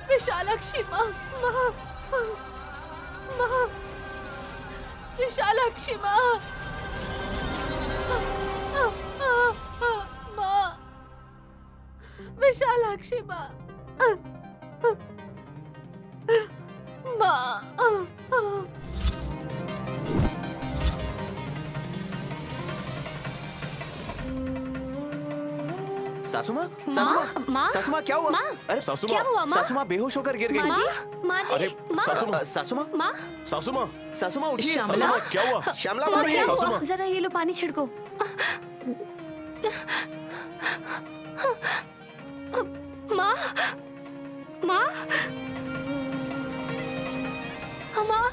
विशालाक्षी माँ, माँ, विशालाक्षी माँ, माँ, विशालाक्षी माँ, सासू माँ, सासू माँ, सासू माँ क्या हुआ? अरे सासू क्या हुआ, माँ, माँ? सासू माँ बेहोश होकर गिर गई। माँ जी, माँ जी, अरे माँ? सासू माँ, सासू माँ, माँ, सासू माँ, सासू माँ उठिए। सासू माँ क्या हुआ? श्यामला माँ, भाभी, क्या सासू हुआ? माँ। जरा ये लो पानी छिड़को। माँ, माँ, माँ,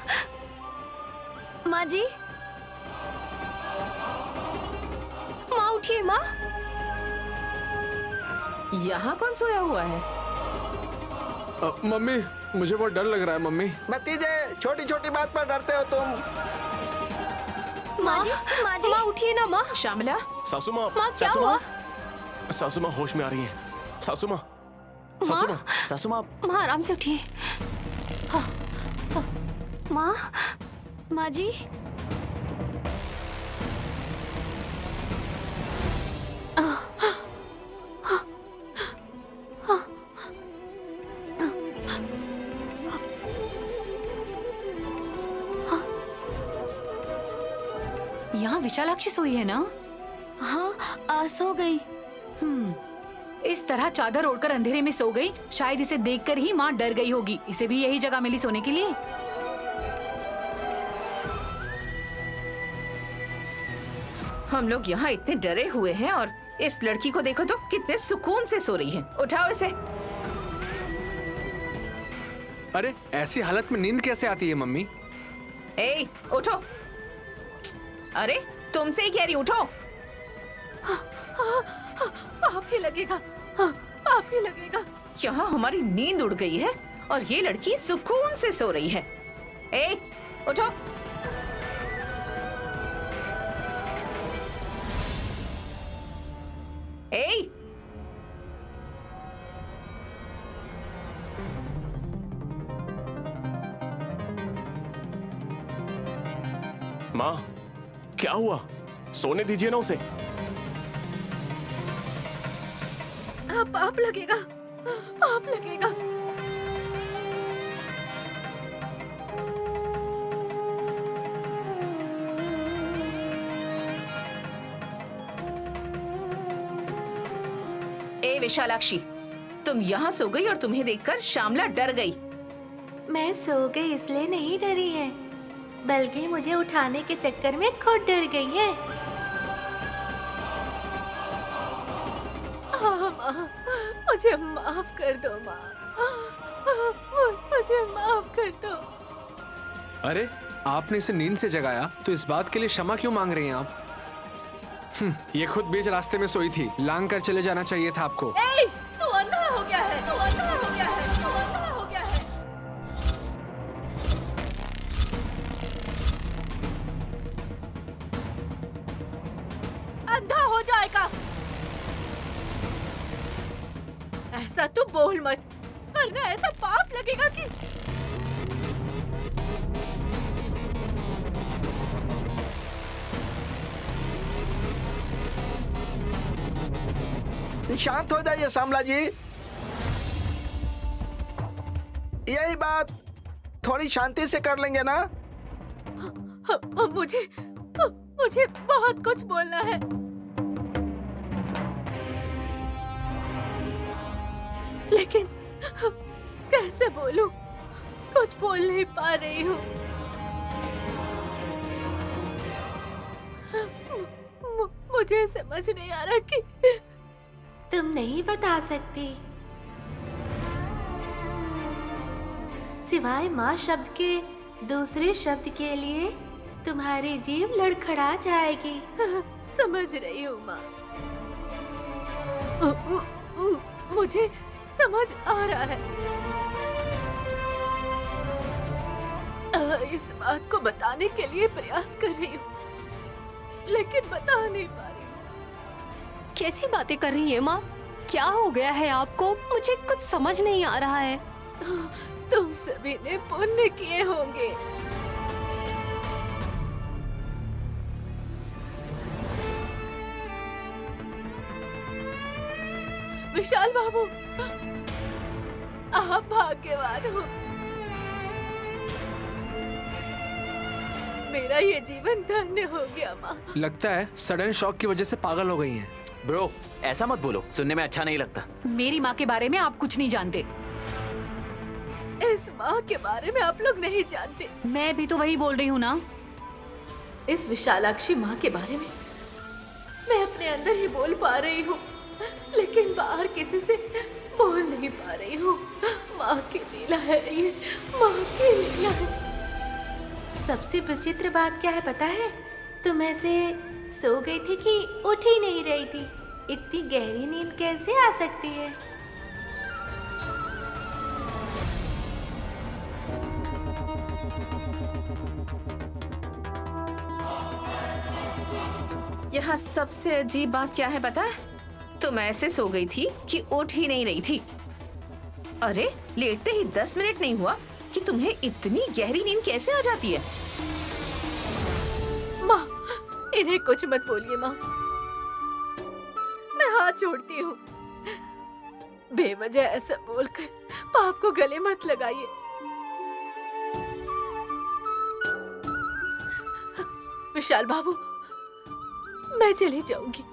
माँ जी, उठिए माँ। यहाँ कौन सोया हुआ है? मम्मी मुझे बहुत डर लग रहा है मम्मी। भतीजे, छोटी छोटी बात पर डरते हो तुम। माँ जी माँ उठिए ना माँ। श्यामला। सासू माँ, माँ क्या हुआ? सासू माँ होश में आ रही हैं। सासू माँ, सासू माँ, सासू माँ, माँ आराम से उठिए। माँ, माँ जी, यहाँ विशालाक्षी सोई है ना? हाँ सो गई। इस तरह चादर ओढ़कर अंधेरे में सो गई। शायद इसे देखकर ही माँ डर गई होगी। इसे भी यही जगह मिली सोने के लिए। हम लोग यहाँ इतने डरे हुए हैं और इस लड़की को देखो तो कितने सुकून से सो रही है। उठाओ इसे। अरे ऐसी हालत में नींद कैसे आती है मम्मी? ए, उठो। अरे तुमसे ही कह रही, उठो। पाप ही लगेगा, पाप ही लगेगा। यहाँ हमारी नींद उड़ गई है और ये लड़की सुकून से सो रही है। ए, उठो। ए, माँ क्या हुआ? सोने दीजिए ना उसे। पाप लगेगा, पाप लगेगा। ए विशालाक्षी, तुम यहाँ सो गई और तुम्हें देखकर श्यामला डर गई। मैं सो गई इसलिए नहीं डरी है, बल्कि मुझे उठाने के चक्कर में खुद डर गई है। माँ, मुझे माफ कर दो माँ, मुझे माफ कर दो। अरे आपने इसे नींद से जगाया तो इस बात के लिए क्षमा क्यों मांग रही हैं आप? ये खुद बीच रास्ते में सोई थी, लांग कर चले जाना चाहिए था आपको। ए, तू अंधा हो गया है, तू अंधा हो गया है, तू अंधा हो गया है। अंधा हो जाएगा। ऐसा तू बोल मत, वरना ऐसा पाप लगेगा कि शांत हो जाइए श्यामला जी। यही बात थोड़ी शांति से कर लेंगे ना? मुझे बहुत कुछ बोलना है। लेकिन कैसे बोलूं? कुछ बोल नहीं पा रही हूँ। मुझे समझ नहीं आ रहा कि तुम नहीं बता सकती। सिवाय माँ शब्द के दूसरे शब्द के लिए तुम्हारी जीभ लड़खड़ा जाएगी। समझ रही हूँ माँ, मुझे समझ आ रहा है। इस बात को बताने के लिए प्रयास कर रही हूँ, लेकिन बता नहीं पा रही हूँ। कैसी बातें कर रही है माँ? क्या हो गया है आपको? मुझे कुछ समझ नहीं आ रहा है। तुम सभी ने पुण्य किए होंगे। विशाल बाबू, आप भाग्यवान हो। मेरा ये जीवन धन्य हो गया माँ। लगता है सडन शॉक की वजह से पागल हो गई हैं। ब्रो ऐसा मत बोलो, सुनने में अच्छा नहीं लगता। मेरी माँ के बारे में आप कुछ नहीं जानते। इस माँ के बारे में आप लोग नहीं जानते। मैं भी तो वही बोल रही हूँ ना। इस विशालाक्षी माँ के बारे में मैं अपने अंदर ही बोल पा रही हूँ, लेकिन बाहर किसी से बोल नहीं पा रही हूँ। माँ की लीला है ये, माँ की लीला है। सबसे विचित्र बात क्या है पता है? तुम ऐसे सो गई थी कि उठ ही नहीं रही थी? इतनी गहरी नींद कैसे आ सकती है? यहाँ सबसे अजीब बात क्या है पता है? तुम ऐसे सो गई थी कि उठ ही नहीं रही थी। अरे लेटते ही 10 मिनट नहीं हुआ कि तुम्हें इतनी गहरी नींद कैसे आ जाती है? माँ, इन्हें कुछ मत बोलिए माँ, मैं हाथ जोड़ती हूँ। बेवजह ऐसा बोलकर पाप को गले मत लगाइए। विशाल बाबू, मैं चली जाऊंगी।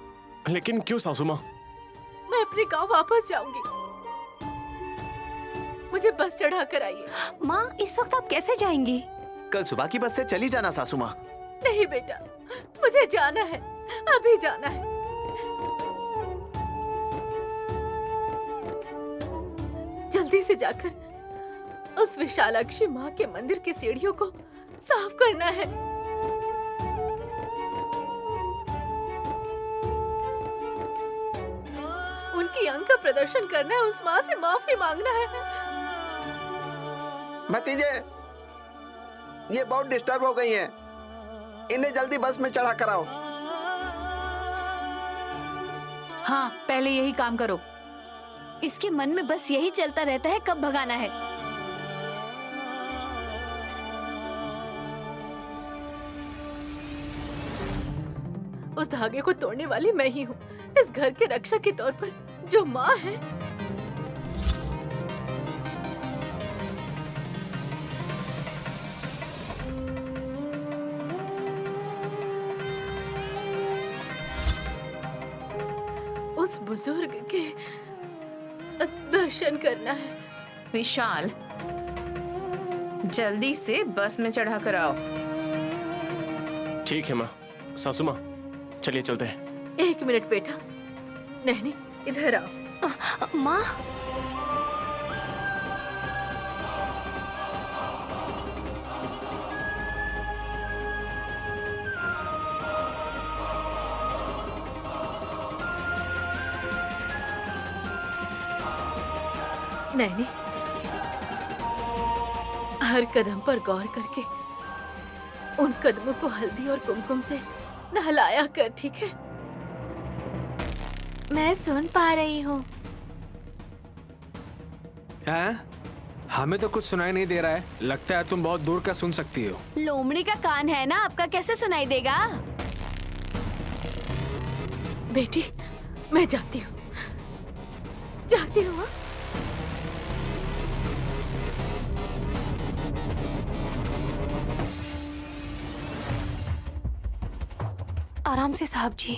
लेकिन क्यों सासू माँ? मैं अपने गांव वापस जाऊंगी। मुझे बस चढ़ा कर आइए। माँ, इस वक्त आप कैसे जाएंगी? कल सुबह की बस से चली जाना सासू माँ। नहीं बेटा, मुझे जाना है, अभी जाना है। जल्दी से जाकर उस विशालाक्षी माँ के मंदिर की सीढ़ियों को साफ करना है। उनकी अंग का प्रदर्शन करना है, उस माँ से माफी मांगना है। भतीजे, ये बहुत डिस्टर्ब हो गई हैं। इन्हें जल्दी बस में चढ़ा कराओ। हाँ, पहले यही काम करो। इसके मन में बस यही चलता रहता है, कब भगाना है। उस धागे को तोड़ने वाली मैं ही हूँ। इस घर के रक्षक के तौर पर जो माँ है, उस बुजुर्ग के दर्शन करना है। विशाल, जल्दी से बस में चढ़ा कर आओ। ठीक है माँ। सासू माँ, चलिए चलते हैं। 1 मिनट बेटा। नहीं, इधर आओ। माँ, नहीं, हर कदम पर गौर करके उन कदमों को हल्दी और कुमकुम से नहलाया कर, ठीक है? मैं सुन पा रही हूँ। हैं? हमें तो कुछ सुनाई नहीं दे रहा है। लगता है तुम बहुत दूर का सुन सकती हो। लोमड़ी का कान है ना, आपका कैसे सुनाई देगा? बेटी, मैं जाती हूँ, जाती हूँ। आराम से साहब जी।